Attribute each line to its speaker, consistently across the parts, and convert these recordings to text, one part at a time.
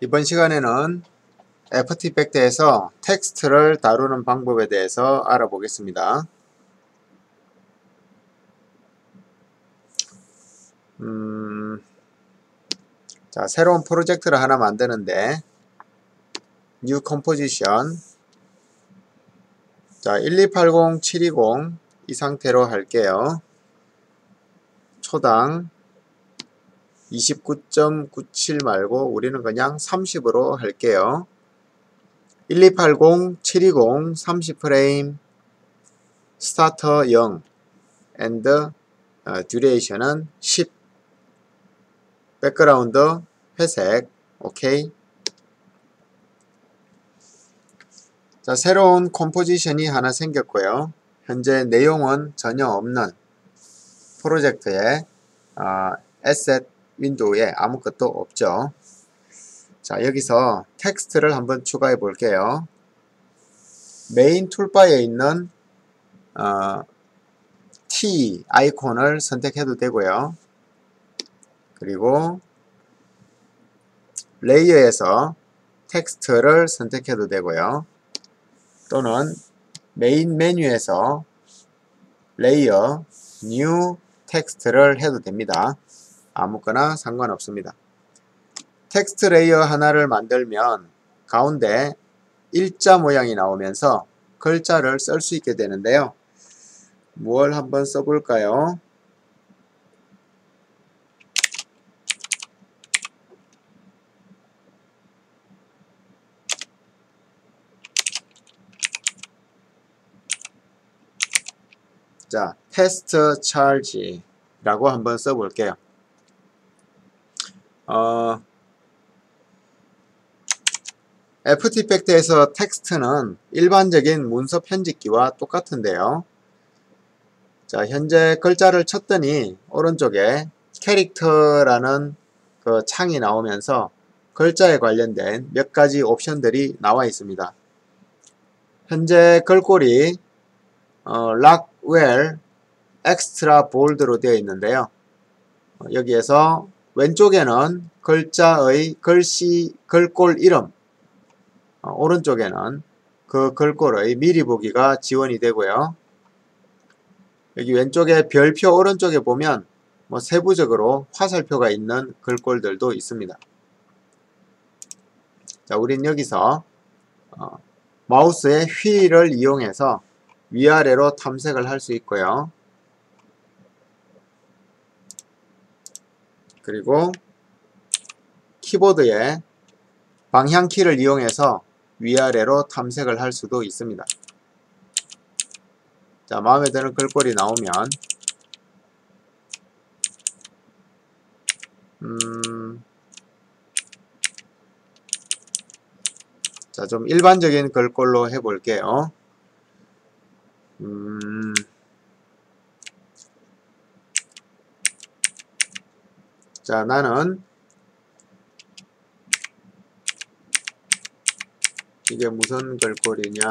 Speaker 1: 이번 시간에는 애프터 이펙트에서 텍스트를 다루는 방법에 대해서 알아보겠습니다. 자, 새로운 프로젝트를 하나 만드는데 New Composition, 자, 1280, 720 이 상태로 할게요. 초당 29.97 말고 우리는 그냥 30으로 할게요. 1280, 720, 30프레임, 스타터 0, and 듀레이션은 10, 백그라운드 회색, 오케이. 자, 새로운 컴포지션이 하나 생겼고요. 현재 내용은 전혀 없는 프로젝트에 에셋 윈도우에 아무것도 없죠. 자, 여기서 텍스트를 한번 추가해 볼게요. 메인 툴바에 있는 T 아이콘을 선택해도 되고요. 그리고 레이어에서 텍스트를 선택해도 되고요. 또는 메인 메뉴에서 레이어, 뉴 텍스트를 해도 됩니다. 아무거나 상관없습니다. 텍스트 레이어 하나를 만들면 가운데 일자 모양이 나오면서 글자를 쓸 수 있게 되는데요. 뭘 한번 써볼까요? 자, 테스트 차지 라고 한번 써볼게요. 애프터 이펙트에서 텍스트는 일반적인 문서 편집기와 똑같은데요. 자, 현재 글자를 쳤더니 오른쪽에 캐릭터라는 그 창이 나오면서 글자에 관련된 몇 가지 옵션들이 나와 있습니다. 현재 글꼴이 락웰 엑스트라 볼드로 되어 있는데요. 여기에서 왼쪽에는 글자의 글꼴 이름, 오른쪽에는 그 글꼴의 미리 보기가 지원이 되고요. 여기 왼쪽에 별표 오른쪽에 보면 세부적으로 화살표가 있는 글꼴들도 있습니다. 자, 우린 여기서 마우스의 휠을 이용해서 위아래로 탐색을 할 수 있고요. 그리고 키보드의 방향키를 이용해서 위아래로 탐색을 할 수도 있습니다. 자, 마음에 드는 글꼴이 나오면 자, 좀 일반적인 글꼴로 해볼게요. 자, 나는 이게 무슨 글꼴이냐,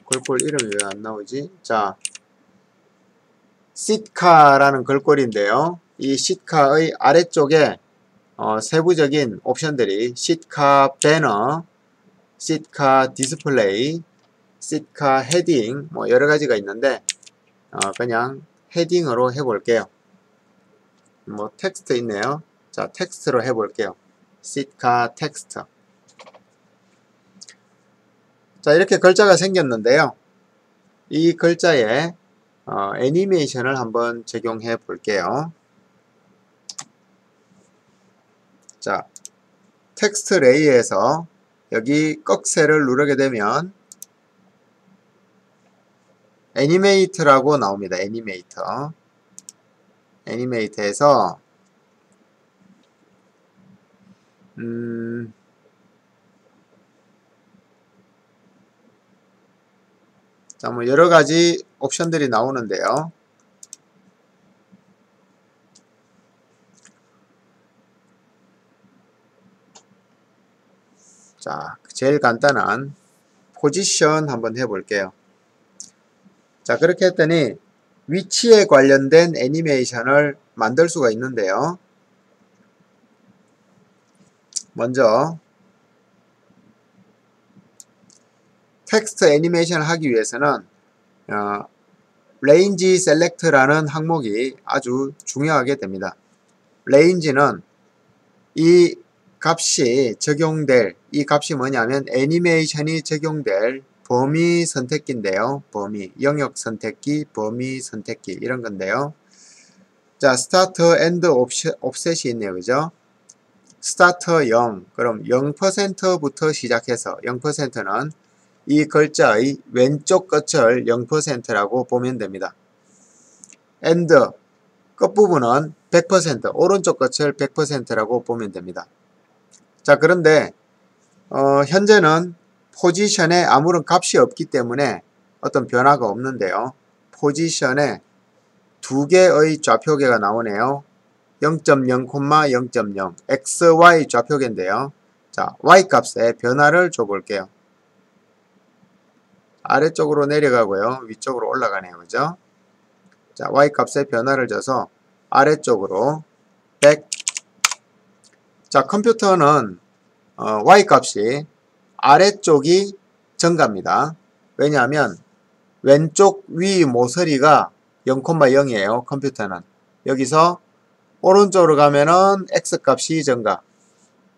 Speaker 1: 글꼴 이름이 왜 안 나오지? 자, 시트카라는 글꼴인데요. 이 시트카의 아래쪽에 세부적인 옵션들이 시트카 배너, 시트카 디스플레이, 시트카 헤딩 여러가지가 있는데 그냥 헤딩으로 해볼게요. 텍스트 있네요. 자, 텍스트로 해볼게요. 시트카 텍스트. 자, 이렇게 글자가 생겼는데요. 이 글자에 애니메이션을 한번 적용해 볼게요. 자, 텍스트 레이에서 여기 꺽쇠를 누르게 되면 애니메이트라고 나옵니다. 애니메이터. 애니메이트에서 자, 여러가지 옵션들이 나오는데요. 자, 제일 간단한 포지션 한번 해볼게요. 자, 그렇게 했더니 위치에 관련된 애니메이션을 만들 수가 있는데요. 먼저 텍스트 애니메이션을 하기 위해서는 range select라는 항목이 아주 중요하게 됩니다. range는 이 값이 적용될, 이 값이 뭐냐면 애니메이션이 적용될 범위 선택기인데요. 범위, 영역 선택기, 범위 선택기 이런 건데요. 자, 스타트 엔드 옵셋이 있네요. 그죠? 스타트 0, 그럼 0%부터 시작해서 0%는 이 글자의 왼쪽 끝을 0%라고 보면 됩니다. 엔드, 끝부분은 100%, 오른쪽 끝을 100%라고 보면 됩니다. 자, 그런데 현재는 포지션에 아무런 값이 없기 때문에 어떤 변화가 없는데요. 포지션에 두 개의 좌표계가 나오네요. 0.0, 0.0 XY 좌표계인데요. 자, Y 값에 변화를 줘 볼게요. 아래쪽으로 내려가고요. 위쪽으로 올라가네요. 그죠? 자, Y 값에 변화를 줘서 아래쪽으로 100. 자, 컴퓨터는 Y 값이 아래쪽이 증가입니다. 왜냐하면 왼쪽 위 모서리가 0,0이에요. 컴퓨터는. 여기서 오른쪽으로 가면은 X 값이 증가,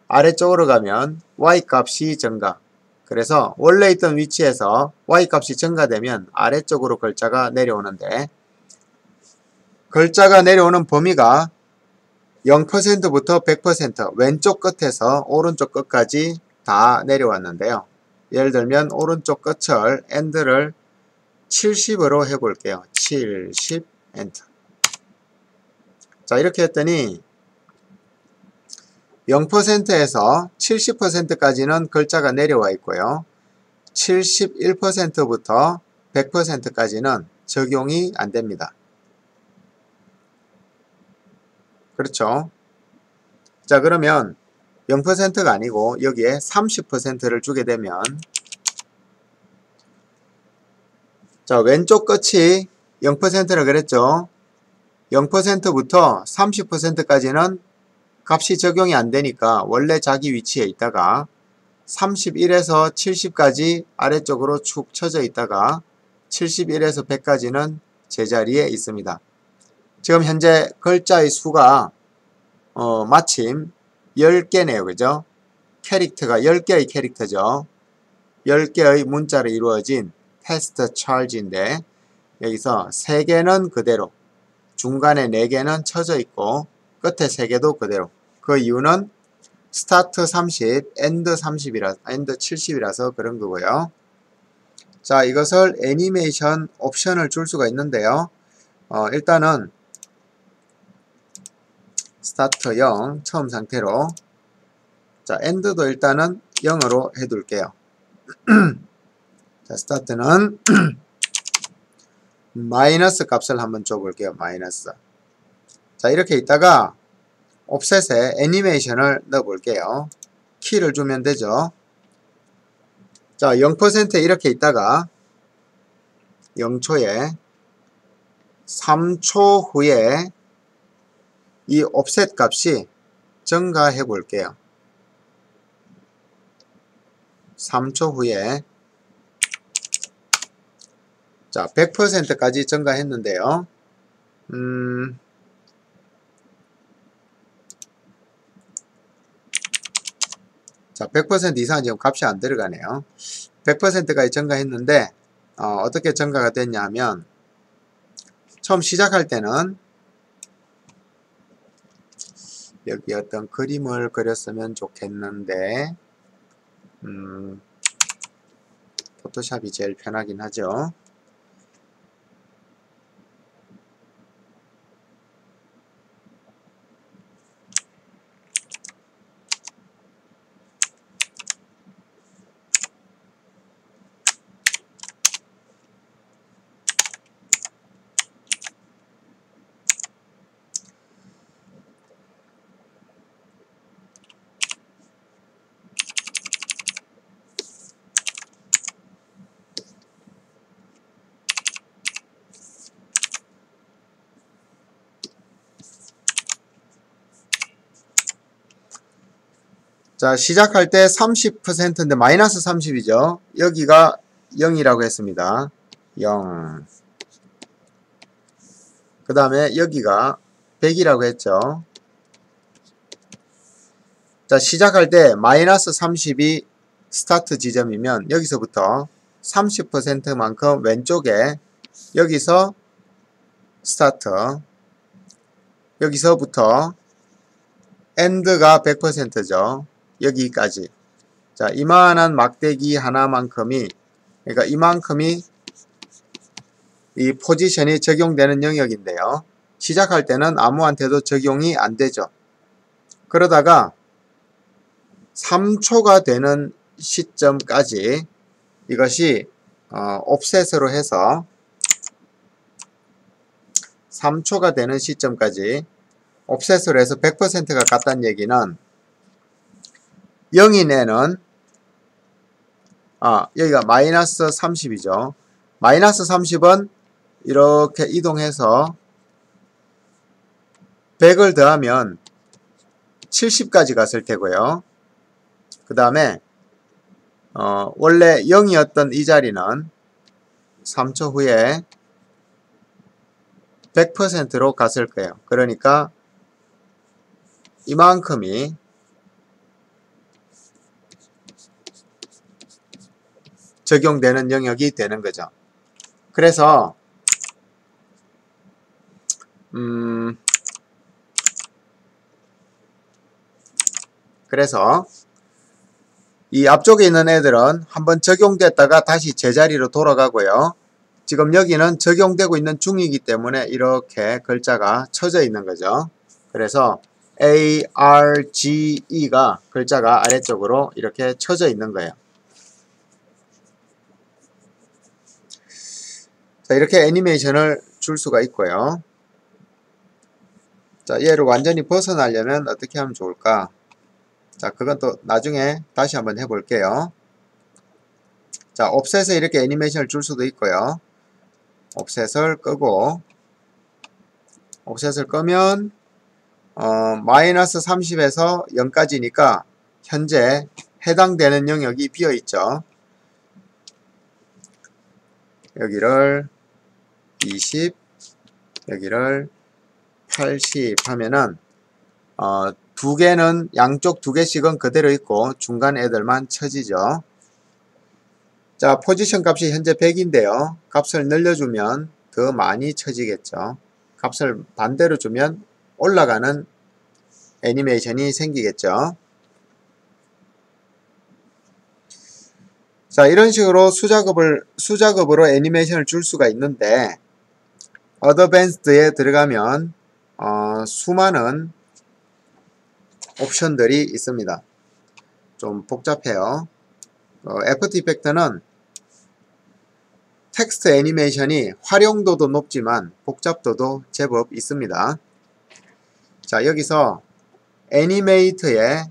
Speaker 1: 아래쪽으로 가면 Y 값이 증가. 그래서 원래 있던 위치에서 Y 값이 증가되면 아래쪽으로 글자가 내려오는데, 글자가 내려오는 범위가 0%부터 100% 왼쪽 끝에서 오른쪽 끝까지 다 내려왔는데요. 예를 들면 오른쪽 끝을 end를 70으로 해볼게요. 70 엔터. 자, 이렇게 했더니 0%에서 70%까지는 글자가 내려와 있고요. 71%부터 100%까지는 적용이 안 됩니다. 그렇죠? 자, 그러면 0%가 아니고 여기에 30%를 주게 되면, 자, 왼쪽 끝이 0%라 그랬죠? 0%부터 30%까지는 값이 적용이 안 되니까 원래 자기 위치에 있다가 31에서 70까지 아래쪽으로 축 처져 있다가 71에서 100까지는 제자리에 있습니다. 지금 현재 글자의 수가 마침 10개네요. 그죠? 캐릭터가 10개의 캐릭터죠. 10개의 문자로 이루어진 테스트 찰지인데, 여기서 3개는 그대로, 중간에 4개는 쳐져 있고 끝에 3개도 그대로. 그 이유는 스타트 30, 엔드 30이라, 엔드 70이라서 그런 거고요. 자, 이것을 애니메이션 옵션을 줄 수가 있는데요. 일단은 스타트 0 처음 상태로, 자, 엔드도 일단은 0으로 해둘게요. 자, 스타트는 마이너스 값을 한번 줘볼게요. 마이너스. 자, 이렇게 있다가 옵셋에 애니메이션을 넣어볼게요. 키를 주면 되죠. 자, 0%에 이렇게 있다가 0초에 3초 후에 이 옵셋 값이 증가해 볼게요. 3초 후에, 자, 100%까지 증가했는데요. 자, 100% 이상은 지금 값이 안 들어가네요. 100%까지 증가했는데 어떻게 증가가 됐냐면, 처음 시작할 때는 여기 어떤 그림을 그렸으면 좋겠는데, 포토샵이 제일 편하긴 하죠. 자, 시작할 때 30%인데 마이너스 30이죠. 여기가 0이라고 했습니다. 0. 그 다음에 여기가 100이라고 했죠. 자, 시작할 때 마이너스 30이 스타트 지점이면 여기서부터 30%만큼 왼쪽에 여기서 스타트, 여기서부터 엔드가 100%죠. 여기까지. 자, 이만한 막대기 하나만큼이, 그러니까 이만큼이 이 포지션이 적용되는 영역인데요. 시작할 때는 아무한테도 적용이 안 되죠. 그러다가 3초가 되는 시점까지 이것이 옵셋으로 해서 3초가 되는 시점까지 옵셋으로 해서 100%가 같다는 얘기는 0인에는 여기가 마이너스 30이죠. 마이너스 30은 이렇게 이동해서 100을 더하면 70까지 갔을 테고요. 그 다음에 원래 0이었던 이 자리는 3초 후에 100%로 갔을 거예요. 그러니까 이만큼이 적용되는 영역이 되는 거죠. 그래서 이 앞쪽에 있는 애들은 한번 적용됐다가 다시 제자리로 돌아가고요. 지금 여기는 적용되고 있는 중이기 때문에 이렇게 글자가 쳐져 있는 거죠. 그래서 A, R, G, E가 글자가 아래쪽으로 이렇게 쳐져 있는 거예요. 자, 이렇게 애니메이션을 줄 수가 있고요. 자, 얘를 완전히 벗어나려면 어떻게 하면 좋을까? 자, 그건 또 나중에 다시 한번 해볼게요. 자, 옵셋에 이렇게 애니메이션을 줄 수도 있고요. 옵셋을 끄고, 옵셋을 끄면 마이너스 30에서 0까지니까 현재 해당되는 영역이 비어있죠. 여기를 20, 여기를 80 하면은 두 개는 양쪽 두 개씩은 그대로 있고 중간 애들만 쳐지죠. 자, 포지션 값이 현재 100인데요. 값을 늘려주면 더 많이 쳐지겠죠. 값을 반대로 주면 올라가는 애니메이션이 생기겠죠. 자, 이런 식으로 수작업으로 애니메이션을 줄 수가 있는데 어드밴스드에 들어가면 수많은 옵션들이 있습니다. 좀 복잡해요. 애프터 이펙트는 텍스트 애니메이션이 활용도도 높지만 복잡도도 제법 있습니다. 자, 여기서 애니메이트에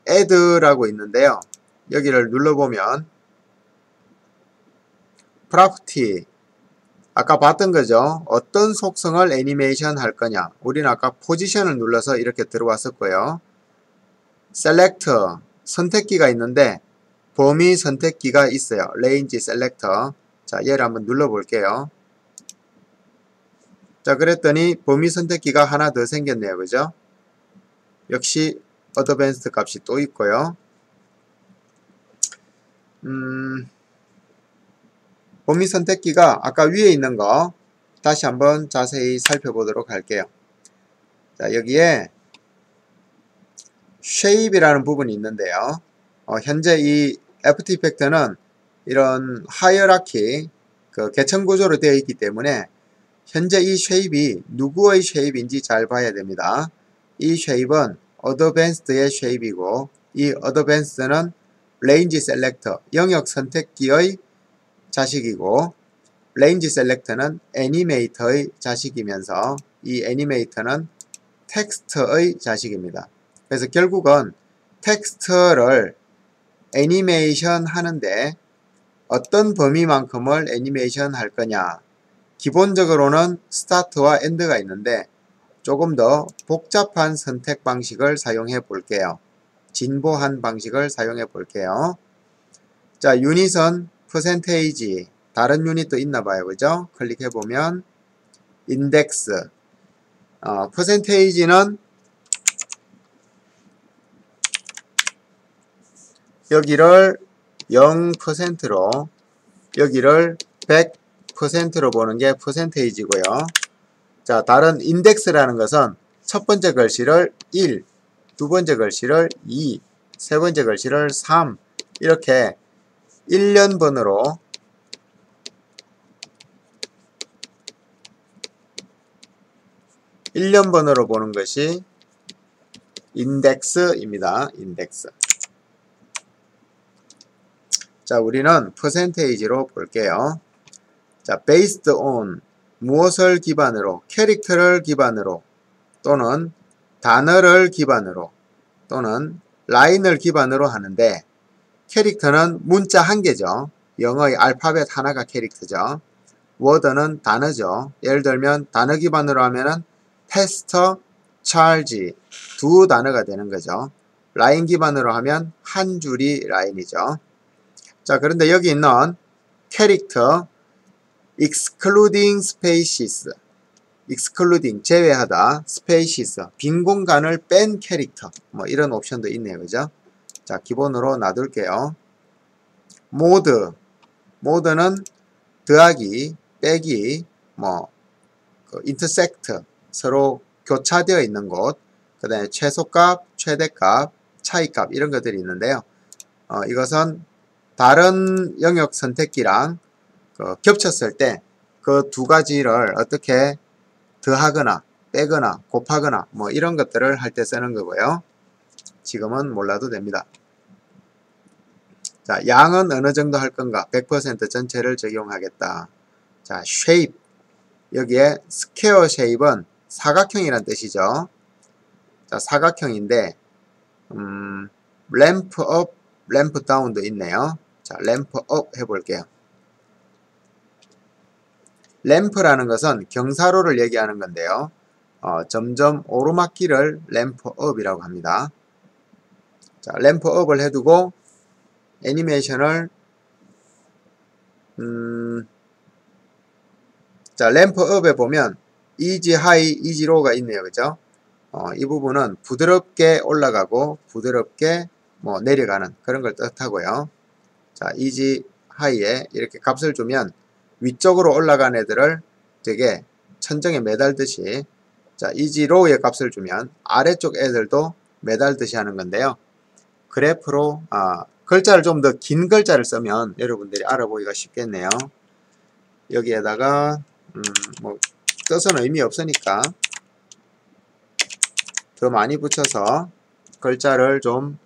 Speaker 1: add라고 있는데요. 여기를 눌러보면 프로퍼티, 아까 봤던 거죠. 어떤 속성을 애니메이션 할 거냐. 우리는 아까 포지션을 눌러서 이렇게 들어왔었고요. 셀렉터, 선택기가 있는데 범위 선택기가 있어요. 레인지 셀렉터. 자, 얘를 한번 눌러볼게요. 자, 그랬더니 범위 선택기가 하나 더 생겼네요. 그죠? 역시 어드밴스드 값이 또 있고요. 범위 선택기가 아까 위에 있는 거 다시 한번 자세히 살펴보도록 할게요. 자, 여기에 shape이라는 부분이 있는데요. 현재 이 애프터 이펙트는 이런 하이어라키, 계층 구조로 되어 있기 때문에 현재 이 shape이 누구의 shape인지 잘 봐야 됩니다. 이 shape은 어드밴스드의 shape이고 이 어드밴스드는 레인지 셀렉터, 영역 선택기의 자식이고 레인지 셀렉터는 애니메이터의 자식이면서 이 애니메이터는 텍스트의 자식입니다. 그래서 결국은 텍스트를 애니메이션 하는데 어떤 범위만큼을 애니메이션 할 거냐. 기본적으로는 스타트와 엔드가 있는데 조금 더 복잡한 선택 방식을 사용해 볼게요. 진보한 방식을 사용해 볼게요. 자, 유닛은 퍼센테이지, 다른 유닛도 있나 봐요. 그죠? 클릭해 보면 인덱스, 퍼센테이지는 여기를 0%로 여기를 100%로 보는 게 퍼센테이지고요. 자, 다른 인덱스라는 것은 첫 번째 글씨를 1, 두 번째 글씨를 2, 세 번째 글씨를 3 이렇게 1년번으로 보는 것이 인덱스입니다. 인덱스. 자, 우리는 퍼센테이지로 볼게요. 자, based on 무엇을 기반으로, 캐릭터를 기반으로 또는 단어를 기반으로 또는 라인을 기반으로 하는데, 캐릭터는 문자 한 개죠. 영어의 알파벳 하나가 캐릭터죠. 워드는 단어죠. 예를 들면 단어 기반으로 하면은 테스터, charge 두 단어가 되는 거죠. 라인 기반으로 하면 한 줄이 라인이죠. 자, 그런데 여기 있는 캐릭터 excluding spaces, excluding 제외하다, spaces 빈 공간을 뺀 캐릭터, 뭐 이런 옵션도 있네요. 그죠? 자, 기본으로 놔둘게요. 모드는 더하기, 빼기, intersect 서로 교차되어 있는 곳, 그 다음에 최소값, 최대값, 차이값 이런 것들이 있는데요. 이것은 다른 영역 선택기랑 겹쳤을 때 그 두 가지를 어떻게 더하거나 빼거나 곱하거나 뭐 이런 것들을 할 때 쓰는 거고요. 지금은 몰라도 됩니다. 자, 양은 어느 정도 할 건가? 100% 전체를 적용하겠다. 자, shape 여기에 square shape은 사각형이란 뜻이죠. 자, 사각형인데 램프 업, 램프 다운도 있네요. 자, 램프 업 해볼게요. 램프라는 것은 경사로를 얘기하는 건데요. 점점 오르막길을 램프 업이라고 합니다. 자, 램프 업을 해두고 애니메이션을 자, 램프 업에 보면 easy high, easy low가 있네요. 그죠? 이 부분은 부드럽게 올라가고 부드럽게 내려가는 그런 걸 뜻하고요. 자, easy high에 이렇게 값을 주면 위쪽으로 올라간 애들을 되게 천정에 매달듯이, 자, easy low의 값을 주면 아래쪽 애들도 매달듯이 하는 건데요. 그래프로 글자를 좀 더 긴 글자를 쓰면 여러분들이 알아보기가 쉽겠네요. 여기에다가 뜻은 의미 없으니까 더 많이 붙여서 글자를 좀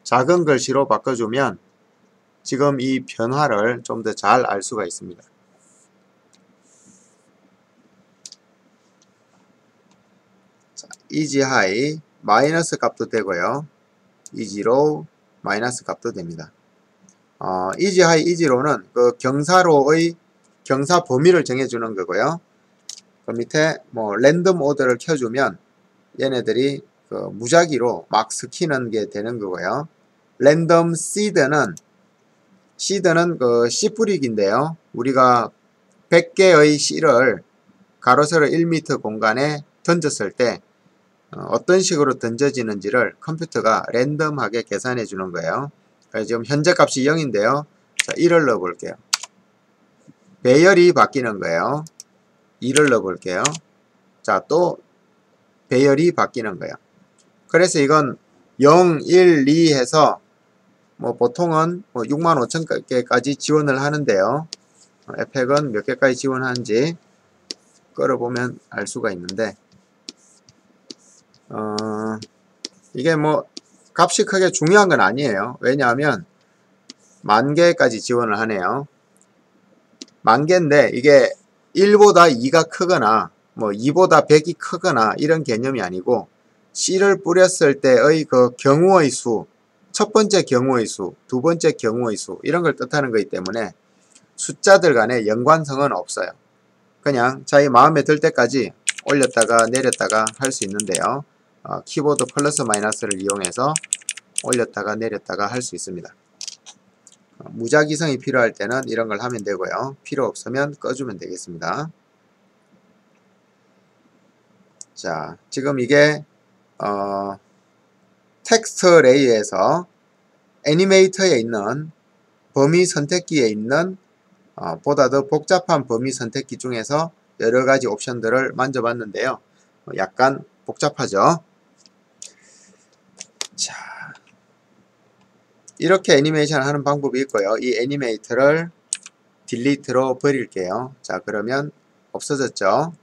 Speaker 1: 작은 글씨로 바꿔주면 지금 이 변화를 좀 더 잘 알 수가 있습니다. 자, easy high 마이너스 값도 되고요. easy low 마이너스 값도 됩니다. easy high, easy low는 그 경사로의 경사 범위를 정해주는 거고요. 그 밑에 랜덤 오더를 켜주면 얘네들이 그 무작위로 막 스키는 게 되는 거고요. 랜덤 시드는 그 씨 뿌리기인데요. 우리가 100개의 씨를 가로세로 1m 공간에 던졌을 때 어떤 식으로 던져지는지를 컴퓨터가 랜덤하게 계산해 주는 거예요. 그래서 지금 현재 값이 0인데요. 자, 1을 넣어 볼게요. 배열이 바뀌는 거예요. 2를 넣어 볼게요. 자, 또 배열이 바뀌는 거예요. 그래서 이건 0, 1, 2 해서 보통은 65,000개까지 지원을 하는데요. 에펙은 몇 개까지 지원하는지 끌어보면 알 수가 있는데, 이게 값이 크게 중요한 건 아니에요. 왜냐하면 10,000개까지 지원을 하네요. 10,000개인데 이게 1보다 2가 크거나 2보다 100이 크거나 이런 개념이 아니고 씨를 뿌렸을 때의 그 경우의 수, 첫 번째 경우의 수, 두 번째 경우의 수 이런 걸 뜻하는 거기 때문에 숫자들 간에 연관성은 없어요. 그냥 자기 마음에 들 때까지 올렸다가 내렸다가 할 수 있는데요. 키보드 플러스 마이너스를 이용해서 올렸다가 내렸다가 할 수 있습니다. 무작위성이 필요할 때는 이런 걸 하면 되고요. 필요 없으면 꺼주면 되겠습니다. 자, 지금 이게 텍스트 레이에서 애니메이터에 있는 범위 선택기에 있는 보다 더 복잡한 범위 선택기 중에서 여러가지 옵션들을 만져봤는데요. 약간 복잡하죠. 자, 이렇게 애니메이션 하는 방법이 있고요. 이 애니메이터를 딜리트로 버릴게요. 자, 그러면 없어졌죠.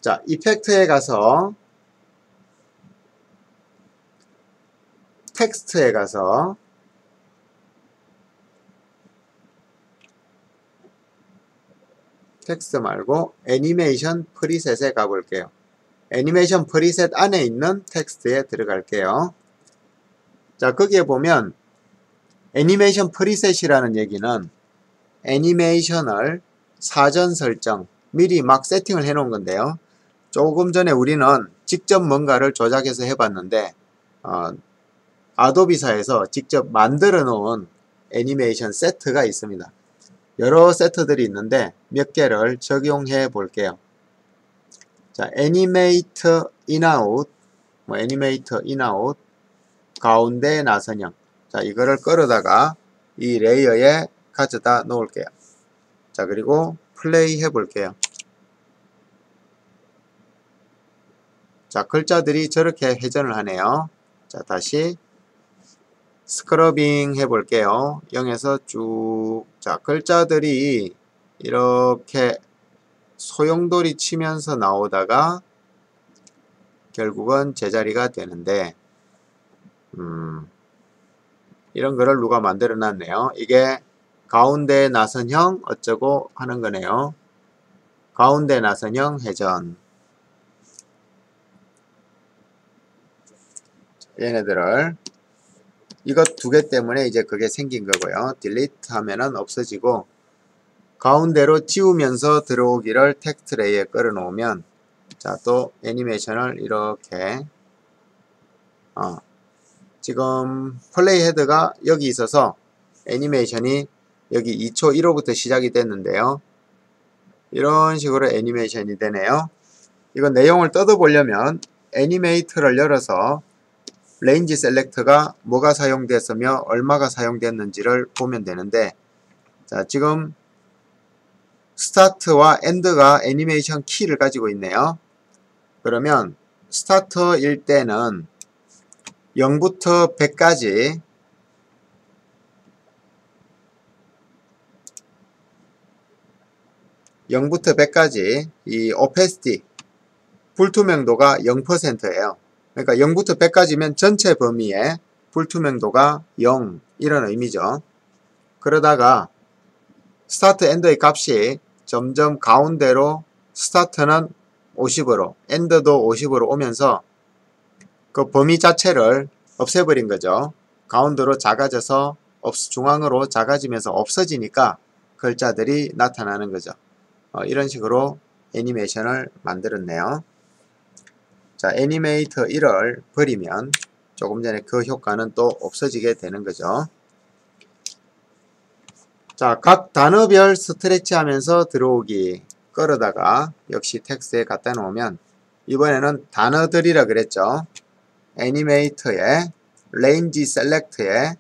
Speaker 1: 자, 이펙트에 가서 텍스트에 가서 텍스트 말고 애니메이션 프리셋에 가볼게요. 애니메이션 프리셋 안에 있는 텍스트에 들어갈게요. 자, 거기에 보면 애니메이션 프리셋이라는 얘기는 애니메이션을 사전 설정, 미리 막 세팅을 해 놓은 건데요. 조금 전에 우리는 직접 뭔가를 조작해서 해봤는데 아도비사에서 직접 만들어 놓은 애니메이션 세트가 있습니다. 여러 세트들이 있는데 몇 개를 적용해 볼게요. 자, 애니메이터 인아웃, 애니메이터 인아웃, 가운데 나선형. 자, 이거를 끌어다가 이 레이어에 가져다 놓을게요. 자, 그리고 플레이 해 볼게요. 자, 글자들이 저렇게 회전을 하네요. 자, 다시 스크러빙 해 볼게요. 0에서 쭉. 자, 글자들이 이렇게 소용돌이 치면서 나오다가 결국은 제자리가 되는데 이런 거를 누가 만들어 놨네요. 이게 가운데 나선형 어쩌고 하는 거네요. 가운데 나선형 회전. 얘네들을 이것 두 개 때문에 이제 그게 생긴 거고요. 딜리트 하면은 없어지고 가운데로 지우면서 들어오기를 텍스트 레이에 끌어 놓으면 자, 또 애니메이션을 이렇게 지금 플레이 헤드가 여기 있어서 애니메이션이 여기 2초 1호부터 시작이 됐는데요. 이런 식으로 애니메이션이 되네요. 이건 내용을 뜯어보려면 애니메이터를 열어서 레인지 셀렉터가 뭐가 사용됐으며 얼마가 사용됐는지를 보면 되는데 자, 지금 스타트와 엔드가 애니메이션 키를 가지고 있네요. 그러면 스타트일 때는 0부터 100까지 이 오페시티 불투명도가 0%예요. 그러니까 0부터 100까지면 전체 범위의 불투명도가 0 이런 의미죠. 그러다가 스타트 엔드의 값이 점점 가운데로 스타트는 50으로 엔드도 50으로 오면서 그 범위 자체를 없애버린 거죠. 가운데로 작아져서 중앙으로 작아지면서 없어지니까 글자들이 나타나는 거죠. 이런 식으로 애니메이션을 만들었네요. 자, 애니메이터 1을 버리면 조금 전에 그 효과는 또 없어지게 되는 거죠. 자, 각 단어별 스트레치 하면서 들어오기 끌어다가 역시 텍스트에 갖다 놓으면 이번에는 단어들이라 그랬죠. 애니메이터에 레인지 셀렉트에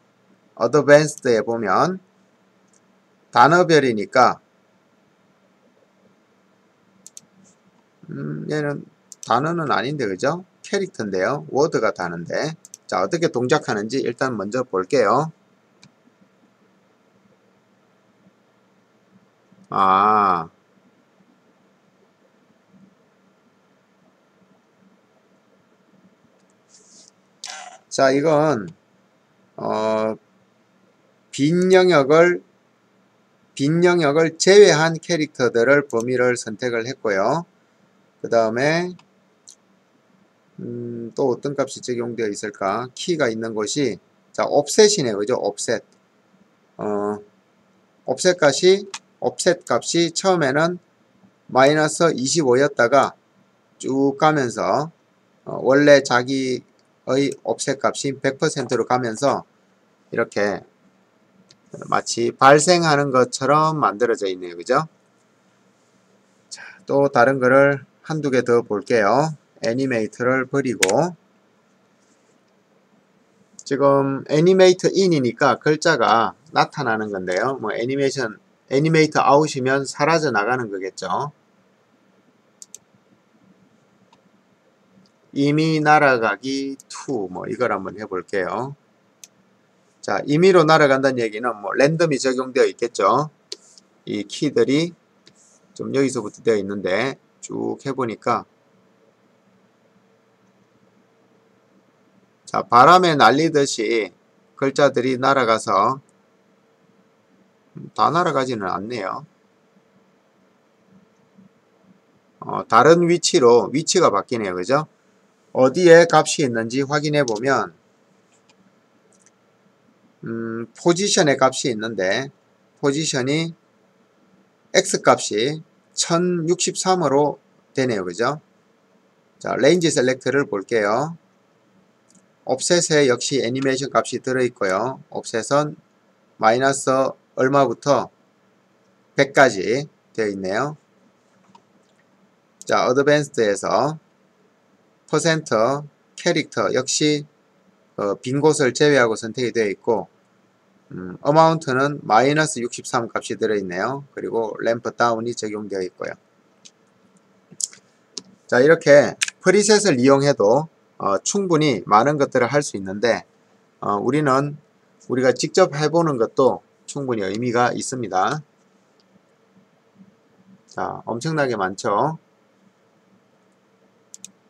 Speaker 1: 어드밴스드에 보면 단어별이니까 얘는 단어는 아닌데 그죠? 캐릭터인데요. 워드가 단어인데 자, 어떻게 동작하는지 일단 먼저 볼게요. 자, 이건 빈 영역을 제외한 캐릭터들을 범위를 선택을 했고요. 그 다음에 또 어떤 값이 적용되어 있을까? 키가 있는 곳이 자, 옵셋이네요. 그죠? 옵셋. 옵셋 값이 처음에는 마이너스 25였다가 쭉 가면서 원래 자기의 옵셋 값이 100%로 가면서 이렇게 마치 발생하는 것처럼 만들어져 있네요. 그죠? 자, 또 다른 거를 한두 개 더 볼게요. 애니메이트를 버리고 지금 애니메이트 인이니까 글자가 나타나는 건데요. 뭐 애니메이트 아웃이면 사라져 나가는 거겠죠. 이미 날아가기 2 뭐 이걸 한번 해볼게요. 자, 임의로 날아간다는 얘기는 뭐 랜덤이 적용되어 있겠죠. 이 키들이 좀 여기서부터 되어 있는데 쭉 해보니까 자, 바람에 날리듯이 글자들이 날아가서 다 날아가지는 않네요. 다른 위치로 위치가 바뀌네요. 그죠? 어디에 값이 있는지 확인해 보면 포지션의 값이 있는데 포지션이 X값이 1063으로 되네요. 그죠? 자, 레인지 셀렉트를 볼게요. 옵셋에 역시 애니메이션 값이 들어있고요. 옵셋은 마이너스 얼마부터 100까지 되어 있네요. 자, 어드밴스드에서 퍼센트 캐릭터 역시 빈 곳을 제외하고 선택이 되어 있고 어마운트는 마이너스 63 값이 들어있네요. 그리고 램프 다운이 적용되어 있고요. 자, 이렇게 프리셋을 이용해도 충분히 많은 것들을 할 수 있는데 우리가 직접 해보는 것도 충분히 의미가 있습니다. 자, 엄청나게 많죠.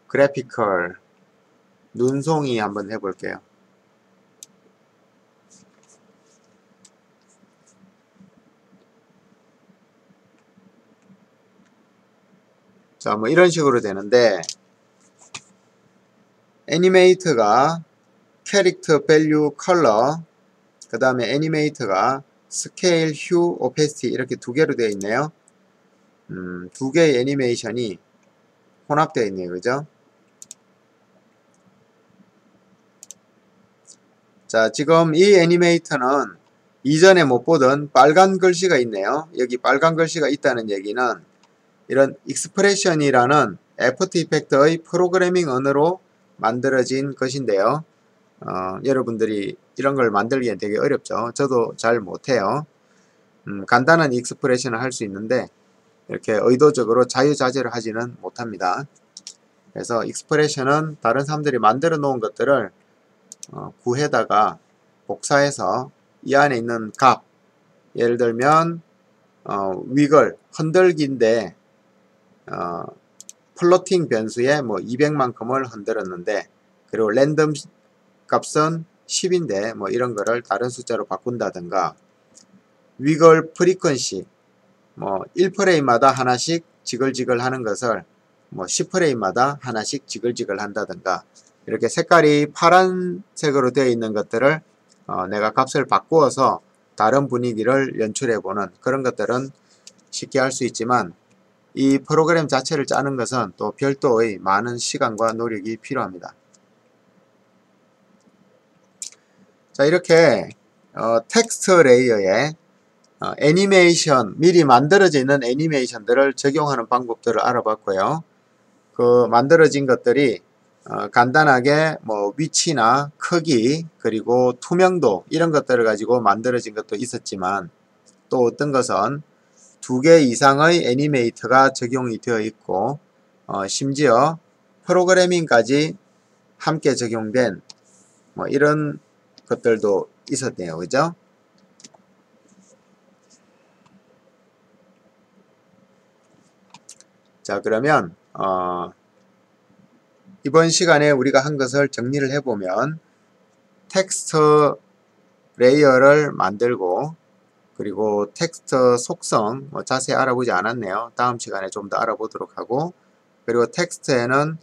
Speaker 1: 그래피컬 눈송이 한번 해볼게요. 자, 뭐 이런 식으로 되는데 애니메이트가 캐릭터 밸류 컬러 그 다음에 애니메이트가 스케일 휴 오페시티 이렇게 두 개로 되어 있네요. 두 개의 애니메이션이 혼합되어 있네요. 그죠? 자, 지금 이 애니메이터는 이전에 못 보던 빨간 글씨가 있네요. 여기 빨간 글씨가 있다는 얘기는 이런 익스프레션이라는 애프터 이펙트의 프로그래밍 언어로 만들어진 것인데요. 여러분들이 이런 걸 만들기엔 되게 어렵죠. 저도 잘 못해요. 간단한 익스프레션을 할 수 있는데 이렇게 의도적으로 자유자재로 하지는 못합니다. 그래서 익스프레션은 다른 사람들이 만들어 놓은 것들을 구해다가 복사해서 이 안에 있는 값 예를 들면 위글 흔들기인데 플로팅 변수에 뭐 200만큼을 흔들었는데 그리고 랜덤 값은 10인데 뭐 이런 거를 다른 숫자로 바꾼다든가 위글 프리퀀시 뭐 1프레임마다 하나씩 지글지글 하는 것을 뭐 10프레임마다 하나씩 지글지글 한다든가 이렇게 색깔이 파란색으로 되어 있는 것들을 내가 값을 바꾸어서 다른 분위기를 연출해보는 그런 것들은 쉽게 할 수 있지만 이 프로그램 자체를 짜는 것은 또 별도의 많은 시간과 노력이 필요합니다. 자, 이렇게 텍스트 레이어에 애니메이션, 미리 만들어져 있는 애니메이션들을 적용하는 방법들을 알아봤고요. 그 만들어진 것들이 간단하게 뭐 위치나 크기 그리고 투명도 이런 것들을 가지고 만들어진 것도 있었지만 또 어떤 것은 2개 이상의 애니메이터가 적용이 되어 있고 심지어 프로그래밍까지 함께 적용된 뭐 이런 것들도 있었네요. 그죠? 자, 그러면 이번 시간에 우리가 한 것을 정리를 해보면 텍스트 레이어를 만들고 그리고 텍스트 속성 뭐 자세히 알아보지 않았네요. 다음 시간에 좀 더 알아보도록 하고 그리고 텍스트에는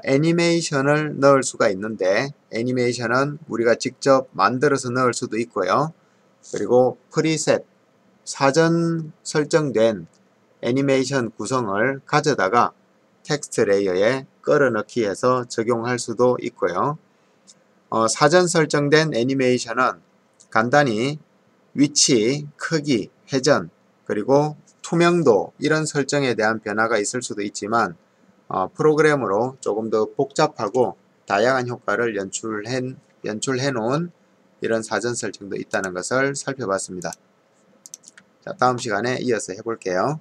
Speaker 1: 애니메이션을 넣을 수가 있는데 애니메이션은 우리가 직접 만들어서 넣을 수도 있고요. 그리고 프리셋 사전 설정된 애니메이션 구성을 가져다가 텍스트 레이어에 끌어넣기 해서 적용할 수도 있고요. 사전 설정된 애니메이션은 간단히 위치, 크기, 회전, 그리고 투명도 이런 설정에 대한 변화가 있을 수도 있지만 프로그램으로 조금 더 복잡하고 다양한 효과를 연출해 놓은 이런 사전 설정도 있다는 것을 살펴봤습니다. 자, 다음 시간에 이어서 해볼게요.